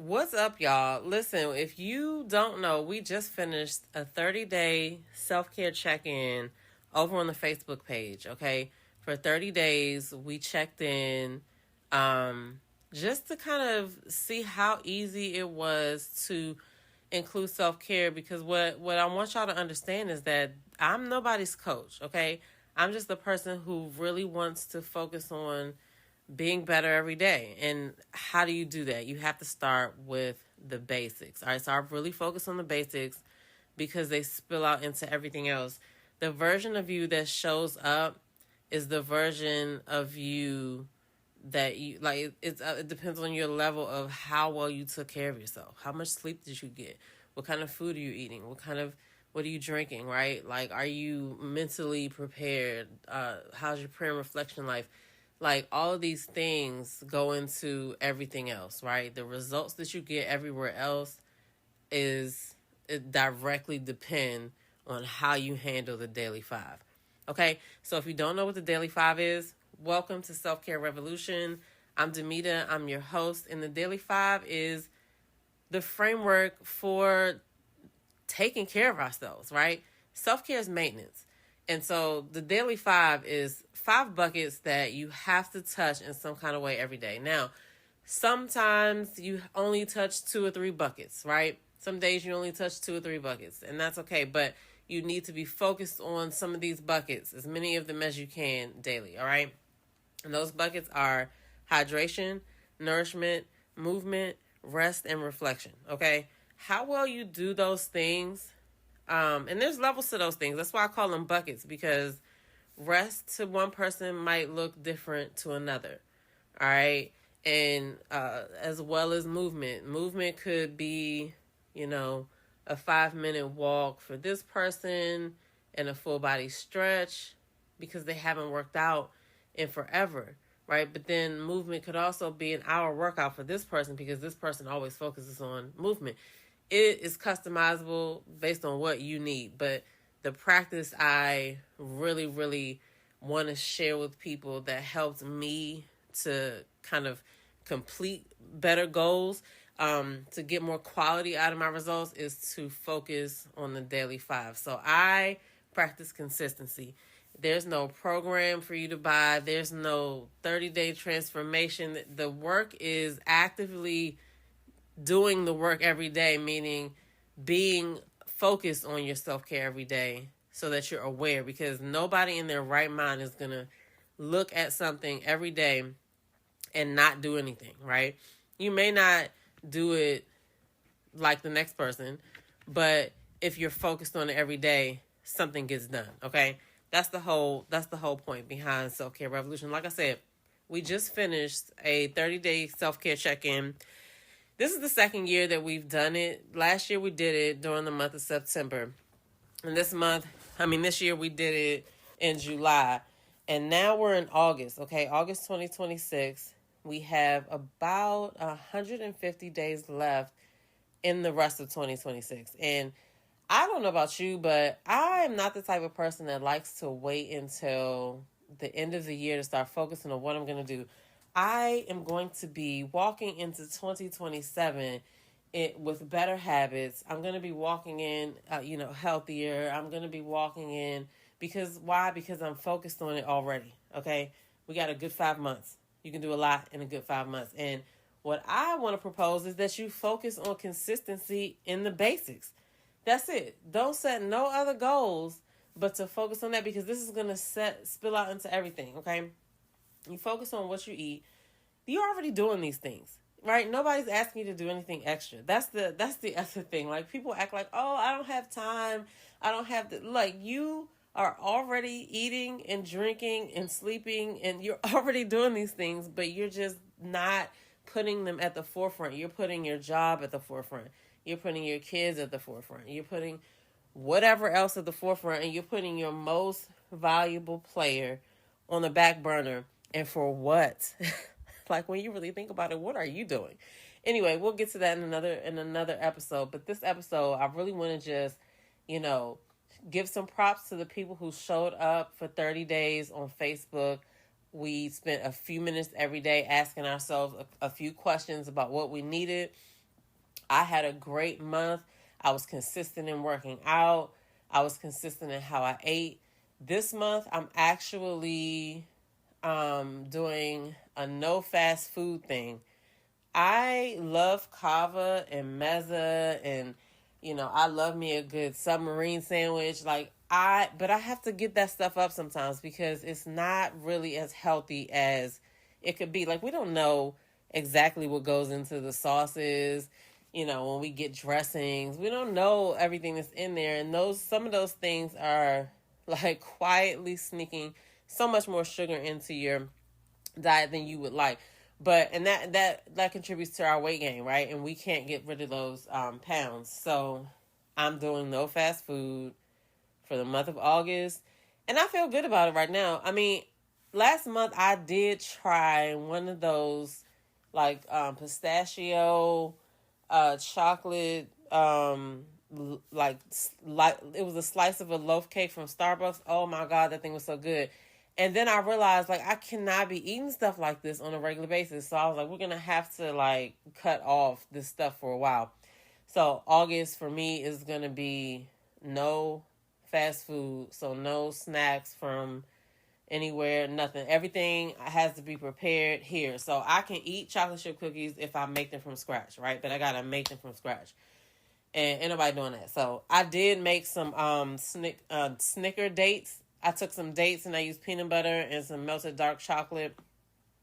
What's up, y'all? Listen, if you don't know, we just finished a 30-day self-care check-in over on the Facebook page, okay? For 30 days, we checked in just to kind of see how easy it was to include self-care, because what I want y'all to understand is that I'm nobody's coach, okay? I'm just the person who really wants to focus on being better every day. And how do you do that? You have to start with the basics. All right, so I really focus on the basics because they spill out into everything else. The version of you that shows up is the version of you that you like. It depends on your level of how well you took care of yourself. How much sleep did you get? What kind of food are you eating? What are you drinking, right? Like, are you mentally prepared? How's your prayer and reflection life? Like, all of these things go into everything else, right? The results that you get everywhere else it directly depend on how you handle the daily five. Okay, so if you don't know what the daily five is, welcome to Self-Care Revolution. I'm Demita, I'm your host, and the daily five is the framework for taking care of ourselves, right? Self-care is maintenance. And so the daily five is 5 buckets that you have to touch in some kind of way every day. Now, sometimes you only touch 2 or 3 buckets, right? Some days you only touch 2 or 3 buckets, and that's okay. But you need to be focused on some of these buckets, as many of them as you can daily, all right? And those buckets are hydration, nourishment, movement, rest, and reflection, okay? How well you do those things, and there's levels to those things. That's why I call them buckets, because rest to one person might look different to another, all right? And as well as movement. Movement could be, a 5-minute walk for this person and a full body stretch because they haven't worked out in forever, right? But then movement could also be an hour workout for this person because this person always focuses on movement. It is customizable based on what you need, but the practice I really, really want to share with people that helped me to kind of complete better goals, to get more quality out of my results, is to focus on the daily five. So I practice consistency. There's no program for you to buy. There's no 30-day transformation. The work is actively doing the work every day, meaning being focused on your self-care every day so that you're aware, because nobody in their right mind is going to look at something every day and not do anything, right? You may not do it like the next person, but if you're focused on it every day, something gets done, okay? That's the whole point behind Self-Care Revolution. Like I said, we just finished a 30-day self-care check-in. This is the second year that we've done it. Last year we did it during the month of September. And this year we did it in July. And now we're in August, okay? August 2026. We have about 150 days left in the rest of 2026. And I don't know about you, but I am not the type of person that likes to wait until the end of the year to start focusing on what I'm going to do. I am going to be walking into 2027 with better habits. I'm going to be walking in, healthier. I'm going to be walking in why? Because I'm focused on it already. Okay. We got a good 5 months. You can do a lot in a good 5 months. And what I want to propose is that you focus on consistency in the basics. That's it. Don't set no other goals, but to focus on that, because this is going to spill out into everything. Okay. You focus on what you eat. You're already doing these things, right? Nobody's asking you to do anything extra. That's the other thing. Like, people act like, oh, I don't have time. I don't have you are already eating and drinking and sleeping, and you're already doing these things, but you're just not putting them at the forefront. You're putting your job at the forefront. You're putting your kids at the forefront. You're putting whatever else at the forefront, and you're putting your most valuable player on the back burner. And for what? Like, when you really think about it, what are you doing? Anyway, we'll get to that in another episode. But this episode, I really want to just, give some props to the people who showed up for 30 days on Facebook. We spent a few minutes every day asking ourselves a few questions about what we needed. I had a great month. I was consistent in working out. I was consistent in how I ate. This month, I'm actually doing a no fast food thing. I love kava and mezza, and I love me a good submarine sandwich. But I have to get that stuff up sometimes because it's not really as healthy as it could be. Like, we don't know exactly what goes into the sauces. When we get dressings, we don't know everything that's in there, and some of those things are like quietly sneaking so much more sugar into your diet than you would like. And that contributes to our weight gain, right? And we can't get rid of those pounds. So I'm doing no fast food for the month of August, and I feel good about it right now. I mean, last month I did try one of those pistachio chocolate it was a slice of a loaf cake from Starbucks. Oh my God, that thing was so good. And then I realized, I cannot be eating stuff like this on a regular basis. So I was like, we're going to have to, cut off this stuff for a while. So August for me is going to be no fast food. So no snacks from anywhere, nothing. Everything has to be prepared here. So I can eat chocolate chip cookies if I make them from scratch, right? But I got to make them from scratch. And ain't nobody doing that. So I did make some Snicker dates. I took some dates and I used peanut butter and some melted dark chocolate,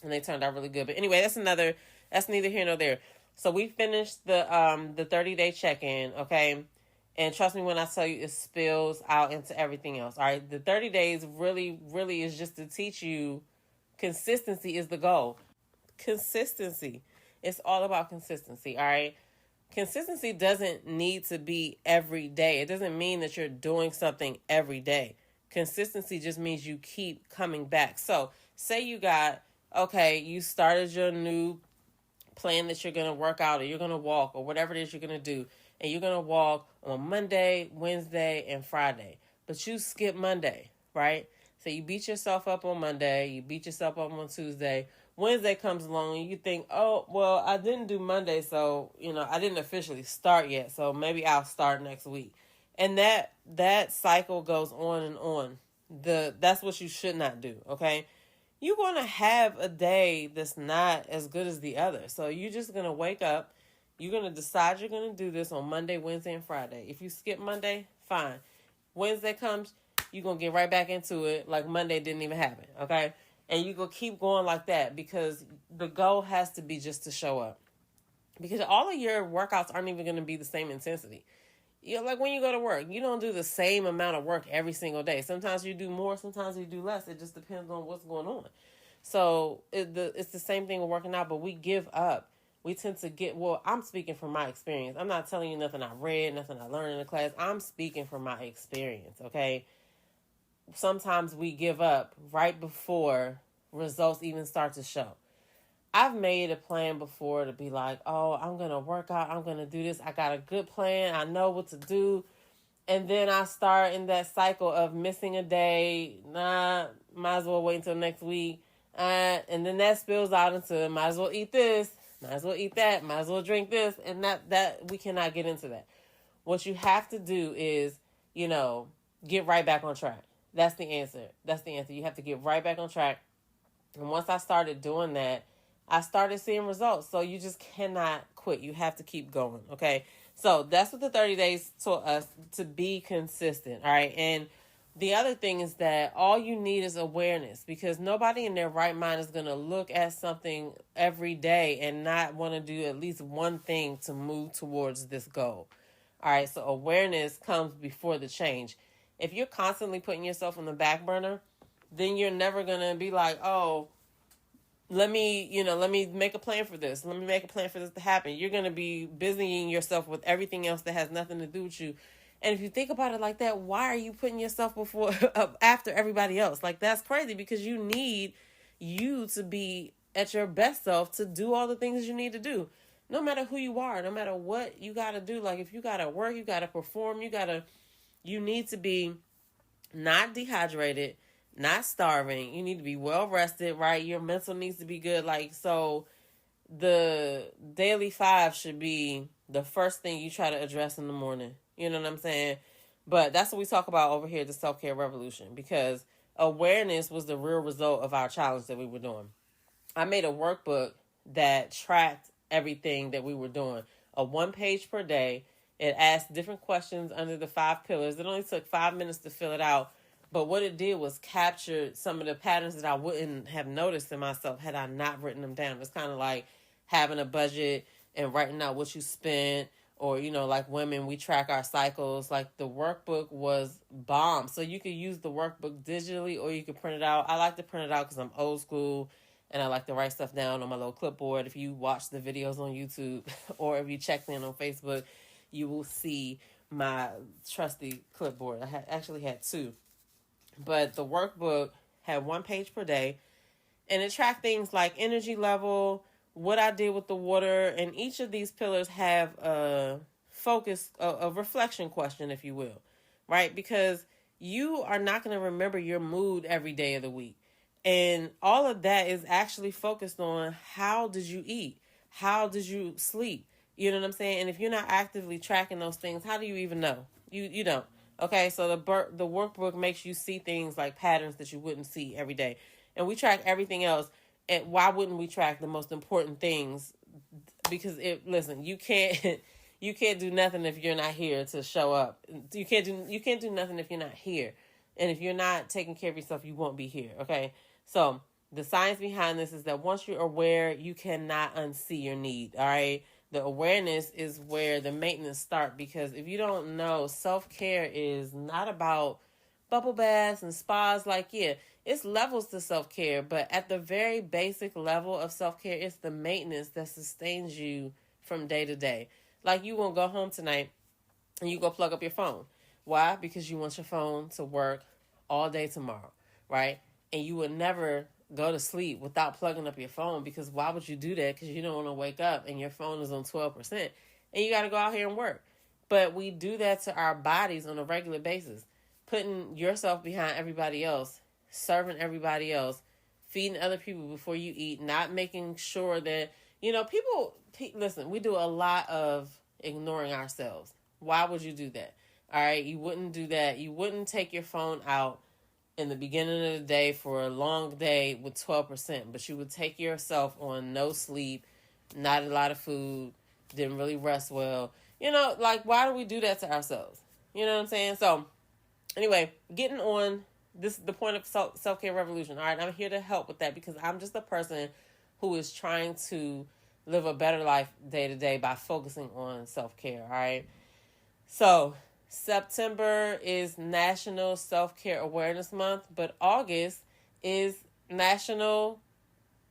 and they turned out really good. But anyway, that's neither here nor there. So we finished the 30-day check-in, okay? And trust me when I tell you, it spills out into everything else, all right? The 30 days really, really is just to teach you consistency is the goal. Consistency. It's all about consistency, all right? Consistency doesn't need to be every day. It doesn't mean that you're doing something every day. Consistency just means you keep coming back. So say you started your new plan that you're going to work out, or you're going to walk, or whatever it is you're going to do. And you're going to walk on Monday, Wednesday, and Friday. But you skip Monday, right? So you beat yourself up on Monday. You beat yourself up on Tuesday. Wednesday comes along and you think, oh, well, I didn't do Monday. So, I didn't officially start yet. So maybe I'll start next week. And that cycle goes on and on. That's what you should not do, okay? You're going to have a day that's not as good as the other. So you're just going to wake up. You're going to decide you're going to do this on Monday, Wednesday, and Friday. If you skip Monday, fine. Wednesday comes, you're going to get right back into it like Monday didn't even happen, okay? And you're going to keep going like that because the goal has to be just to show up. Because all of your workouts aren't even going to be the same intensity. Like when you go to work, you don't do the same amount of work every single day. Sometimes you do more, sometimes you do less. It just depends on what's going on. So it's the same thing with working out, but we give up. We tend to I'm speaking from my experience. I'm not telling you nothing I read, nothing I learned in the class. I'm speaking from my experience, okay? Sometimes we give up right before results even start to show. I've made a plan before to be like, oh, I'm going to work out. I'm going to do this. I got a good plan. I know what to do. And then I start in that cycle of missing a day. Might as well wait until next week. And then that spills out into might as well eat this, might as well eat that, might as well drink this. And that we cannot get into that. What you have to do is, get right back on track. That's the answer. You have to get right back on track. And once I started doing that, I started seeing results. So you just cannot quit. You have to keep going, okay? So that's what the 30 days taught us, to be consistent, all right? And the other thing is that all you need is awareness, because nobody in their right mind is going to look at something every day and not want to do at least one thing to move towards this goal, all right? So awareness comes before the change. If you're constantly putting yourself on the back burner, then you're never going to be like, oh, let me make a plan for this. Let me make a plan for this to happen. You're going to be busying yourself with everything else that has nothing to do with you. And if you think about it like that, why are you putting yourself after everybody else? Like, that's crazy, because you need you to be at your best self to do all the things you need to do. No matter who you are, no matter what you got to do. Like, if you got to work, you got to perform, you need to be not dehydrated, not starving. You need to be well rested, right? Your mental needs to be good. Like, so the daily 5 should be the first thing you try to address in the morning. You know what I'm saying? But that's what we talk about over here at the Self-Care Revolution, because awareness was the real result of our challenge that we were doing. I made a workbook that tracked everything that we were doing. A 1 page per day. It asked different questions under the 5 pillars. It only took 5 minutes to fill it out. But what it did was capture some of the patterns that I wouldn't have noticed in myself had I not written them down. It's kind of like having a budget and writing out what you spent, or, like women, we track our cycles. Like, the workbook was bomb. So you could use the workbook digitally, or you could print it out. I like to print it out because I'm old school and I like to write stuff down on my little clipboard. If you watch the videos on YouTube or if you check in on Facebook, you will see my trusty clipboard. I actually had two. But the workbook had 1 page per day, and it tracked things like energy level, what I did with the water, and each of these pillars have a focus, a reflection question, if you will, right? Because you are not going to remember your mood every day of the week. And all of that is actually focused on, how did you eat? How did you sleep? You know what I'm saying? And if you're not actively tracking those things, how do you even know? You don't. Okay, so the workbook makes you see things like patterns that you wouldn't see every day. And we track everything else. And why wouldn't we track the most important things? Because listen, you can't you can't do nothing if you're not here to show up. You can't do nothing if you're not here. And if you're not taking care of yourself, you won't be here. Okay? So the science behind this is that once you're aware, you cannot unsee your need. All right. The awareness is where the maintenance starts, because if you don't know, self-care is not about bubble baths and spas. Like, yeah, it's levels to self-care, but at the very basic level of self-care, it's the maintenance that sustains you from day to day. Like, you won't go home tonight and you go plug up your phone. Why? Because you want your phone to work all day tomorrow, right? And you would never go to sleep without plugging up your phone, because why would you do that? Because you don't want to wake up and your phone is on 12% and you got to go out here and work. But we do that to our bodies on a regular basis, putting yourself behind everybody else, serving everybody else, feeding other people before you eat, not making sure that, listen, we do a lot of ignoring ourselves. Why would you do that? All right, you wouldn't do that. You wouldn't take your phone out in the beginning of the day for a long day with 12%, but you would take yourself on no sleep, not a lot of food, didn't really rest well. Why do we do that to ourselves? You know what I'm saying? So anyway, getting on this, the point of self-care revolution. All right, I'm here to help with that, because I'm just a person who is trying to live a better life day to day by focusing on self-care. All right. So September is National Self-Care Awareness Month, but August is National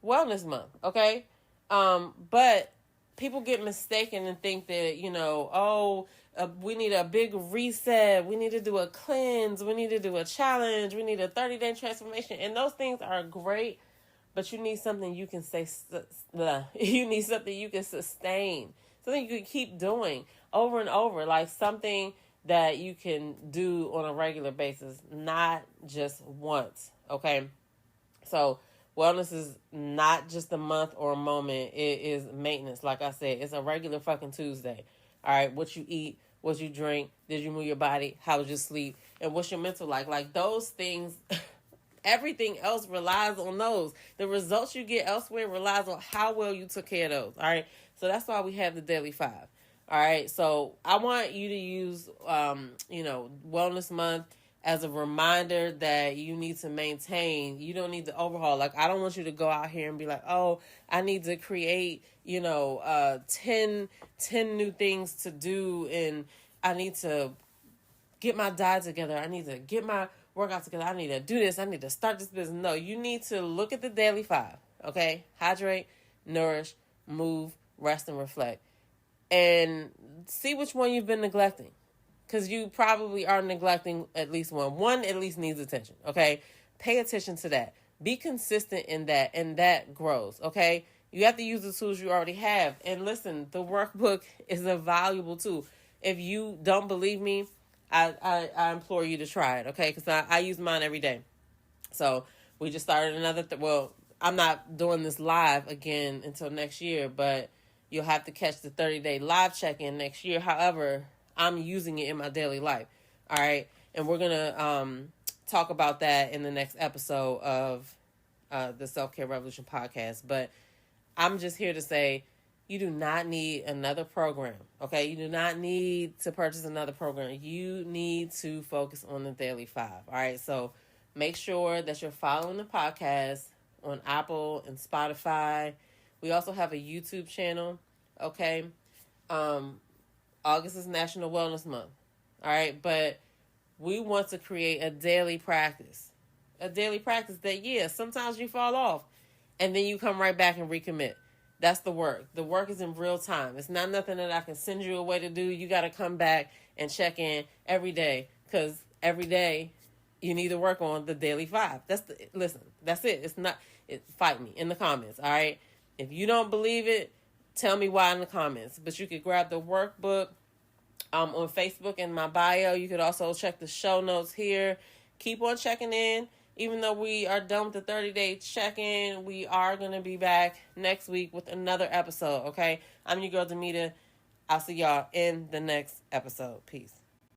Wellness Month, okay? But people get mistaken and think that, we need a big reset, we need to do a cleanse, we need to do a challenge, we need a 30-day transformation, and those things are great, but you need something you can you need something you can sustain, something you can keep doing over and over, like something that you can do on a regular basis, not just once, okay? So wellness is not just a month or a moment. It is maintenance. Like I said, it's a regular fucking Tuesday. All right, what you eat, what you drink, did you move your body, how was your sleep, and what's your mental like? Like, those things, everything else relies on those. The results you get elsewhere relies on how well you took care of those, all right? So that's why we have the Daily 5. All right, so I want you to use, Wellness Month as a reminder that you need to maintain. You don't need to overhaul. Like, I don't want you to go out here and be like, oh, I need to create, 10 new things to do, and I need to get my diet together. I need to get my workout together. I need to do this. I need to start this business. No, you need to look at the Daily 5, okay? Hydrate, nourish, move, rest, and reflect. And see which one you've been neglecting. Because you probably are neglecting at least one. One at least needs attention, okay? Pay attention to that. Be consistent in that, and that grows, okay? You have to use the tools you already have. And listen, the workbook is a valuable tool. If you don't believe me, I implore you to try it, okay? Because I use mine every day. So we just started another, I'm not doing this live again until next year, but you'll have to catch the 30-day live check-in next year. However, I'm using it in my daily life. All right. And we're going to talk about that in the next episode of the Self-Care Revolution podcast. But I'm just here to say, you do not need another program, okay? You do not need to purchase another program. You need to focus on the Daily 5, all right? So make sure that you're following the podcast on Apple and Spotify. We also have a YouTube channel, okay? August is National Wellness Month, all right? But we want to create a daily practice that, yeah, sometimes you fall off, and then you come right back and recommit. That's the work. The work is in real time. It's not nothing that I can send you away to do. You got to come back and check in every day, because every day you need to work on the Daily 5. Listen, that's it. Fight me in the comments, all right? If you don't believe it, tell me why in the comments. But you could grab the workbook on Facebook in my bio. You could also check the show notes here. Keep on checking in. Even though we are done with the 30-day check-in, we are going to be back next week with another episode, okay? I'm your girl, Demita. I'll see y'all in the next episode. Peace.